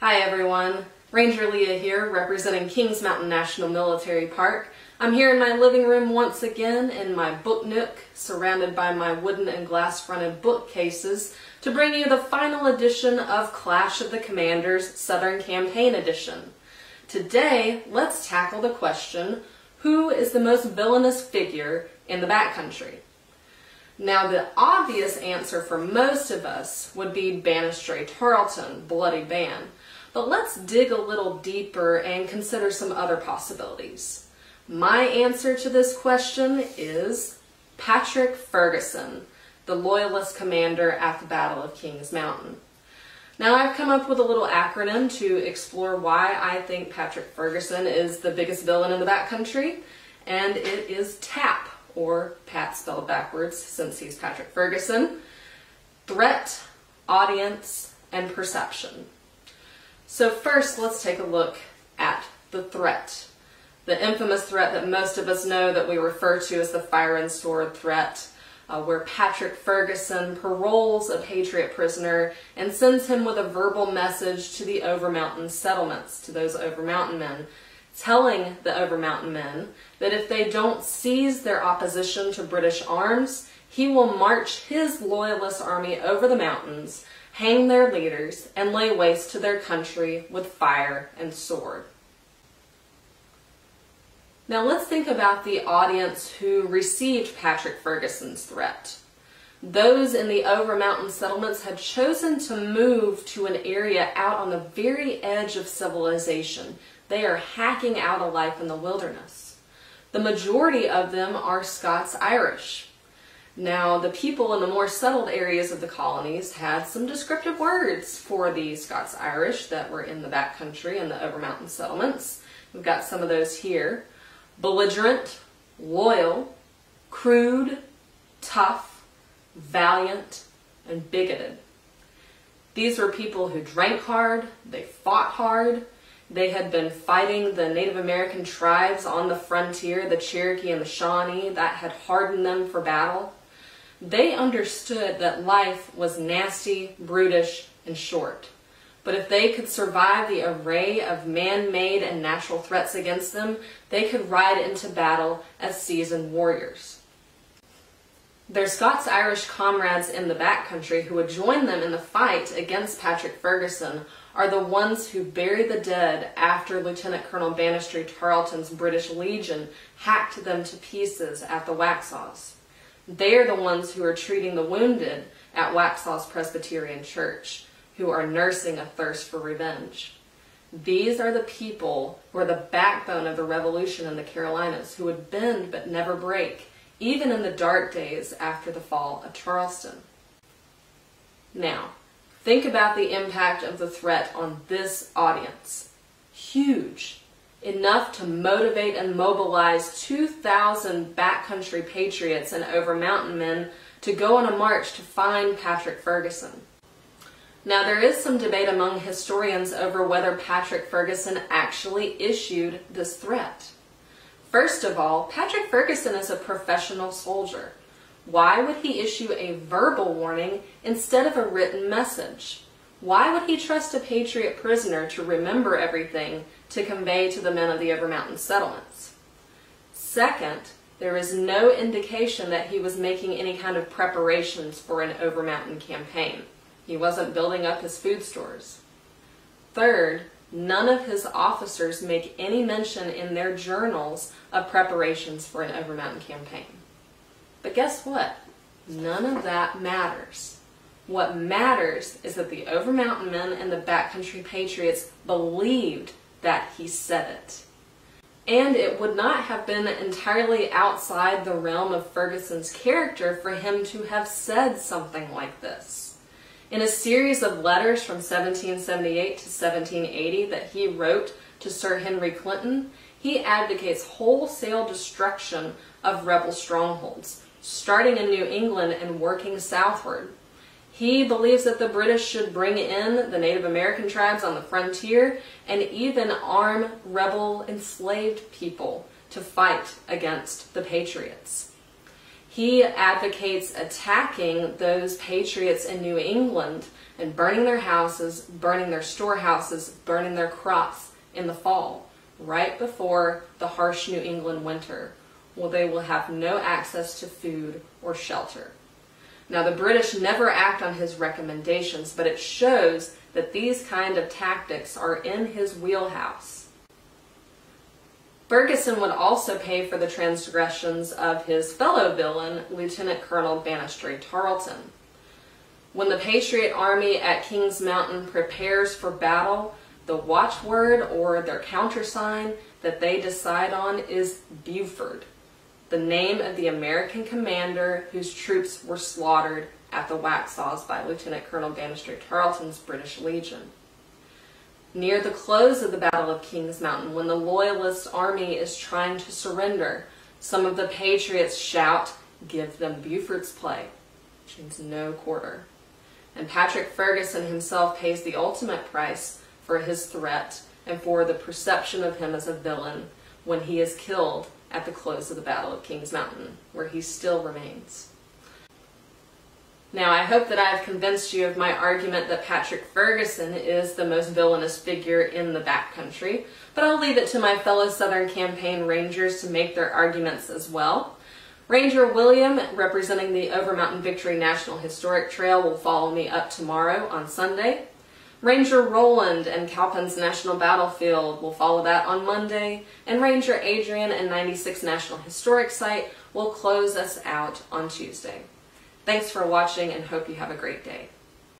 Hi everyone, Ranger Leah here representing Kings Mountain National Military Park. I'm here in my living room once again in my book nook, surrounded by my wooden and glass fronted bookcases, to bring you the final edition of Clash of the Commanders Southern Campaign Edition. Today, let's tackle the question, who is the most villainous figure in the backcountry? Now, the obvious answer for most of us would be Banastre Tarleton, Bloody Ban. But let's dig a little deeper and consider some other possibilities. My answer to this question is Patrick Ferguson, the Loyalist commander at the Battle of Kings Mountain. Now, I've come up with a little acronym to explore why I think Patrick Ferguson is the biggest villain in the backcountry, and it is TAP, or Pat spelled backwards since he's Patrick Ferguson: threat, audience, and perception. So first, let's take a look at the threat. The infamous threat that most of us know that we refer to as the fire and sword threat, where Patrick Ferguson paroles a Patriot prisoner and sends him with a verbal message to the Over-Mountain settlements, to those Over-Mountain men, telling the Over-Mountain men that if they don't seize their opposition to British arms, he will march his Loyalist army over the mountains, hang their leaders, and lay waste to their country with fire and sword. Now let's think about the audience who received Patrick Ferguson's threat. Those in the Over-Mountain settlements had chosen to move to an area out on the very edge of civilization. They are hacking out a life in the wilderness. The majority of them are Scots-Irish. Now, the people in the more settled areas of the colonies had some descriptive words for the Scots-Irish that were in the backcountry and the Over-Mountain settlements. We've got some of those here. Belligerent, loyal, crude, tough, valiant, and bigoted. These were people who drank hard, they fought hard, they had been fighting the Native American tribes on the frontier, the Cherokee and the Shawnee, that had hardened them for battle. They understood that life was nasty, brutish, and short. But if they could survive the array of man-made and natural threats against them, they could ride into battle as seasoned warriors. Their Scots-Irish comrades in the backcountry who would join them in the fight against Patrick Ferguson are the ones who buried the dead after Lieutenant Colonel Banastre Tarleton's British Legion hacked them to pieces at the Waxhaws. They are the ones who are treating the wounded at Waxhaws Presbyterian Church, who are nursing a thirst for revenge. These are the people who are the backbone of the revolution in the Carolinas, who would bend but never break, even in the dark days after the fall of Charleston. Now, think about the impact of the threat on this audience. Huge. Enough to motivate and mobilize 2,000 backcountry patriots and Over-Mountain men to go on a march to find Patrick Ferguson. Now, there is some debate among historians over whether Patrick Ferguson actually issued this threat. First of all, Patrick Ferguson is a professional soldier. Why would he issue a verbal warning instead of a written message? Why would he trust a Patriot prisoner to remember everything to convey to the men of the Over-Mountain settlements? Second, there is no indication that he was making any kind of preparations for an Over-Mountain campaign. He wasn't building up his food stores. Third, none of his officers make any mention in their journals of preparations for an Over-Mountain campaign. But guess what? None of that matters. What matters is that the Over-Mountain men and the backcountry patriots believed that he said it. And it would not have been entirely outside the realm of Ferguson's character for him to have said something like this. In a series of letters from 1778 to 1780 that he wrote to Sir Henry Clinton, he advocates wholesale destruction of rebel strongholds, starting in New England and working southward. He believes that the British should bring in the Native American tribes on the frontier and even arm rebel enslaved people to fight against the Patriots. He advocates attacking those patriots in New England and burning their houses, burning their storehouses, burning their crops in the fall, right before the harsh New England winter, where they will have no access to food or shelter. Now, the British never act on his recommendations, but it shows that these kind of tactics are in his wheelhouse. Ferguson would also pay for the transgressions of his fellow villain, Lieutenant Colonel Banastre Tarleton. When the Patriot Army at Kings Mountain prepares for battle, the watchword or their countersign that they decide on is Buford, the name of the American commander whose troops were slaughtered at the Waxhaws by Lieutenant Colonel Banastre Tarleton's British Legion. Near the close of the Battle of Kings Mountain, when the Loyalist army is trying to surrender, some of the Patriots shout, "Give them Buford's play," which means no quarter. And Patrick Ferguson himself pays the ultimate price for his threat and for the perception of him as a villain when he is killed at the close of the Battle of Kings Mountain, where he still remains. Now, I hope that I have convinced you of my argument that Patrick Ferguson is the most villainous figure in the backcountry, but I'll leave it to my fellow Southern Campaign Rangers to make their arguments as well. Ranger William, representing the Overmountain Victory National Historic Trail, will follow me up tomorrow on Sunday. Ranger Roland and Cowpens National Battlefield will follow that on Monday, and Ranger Adrian and 96 National Historic Site will close us out on Tuesday. Thanks for watching and hope you have a great day.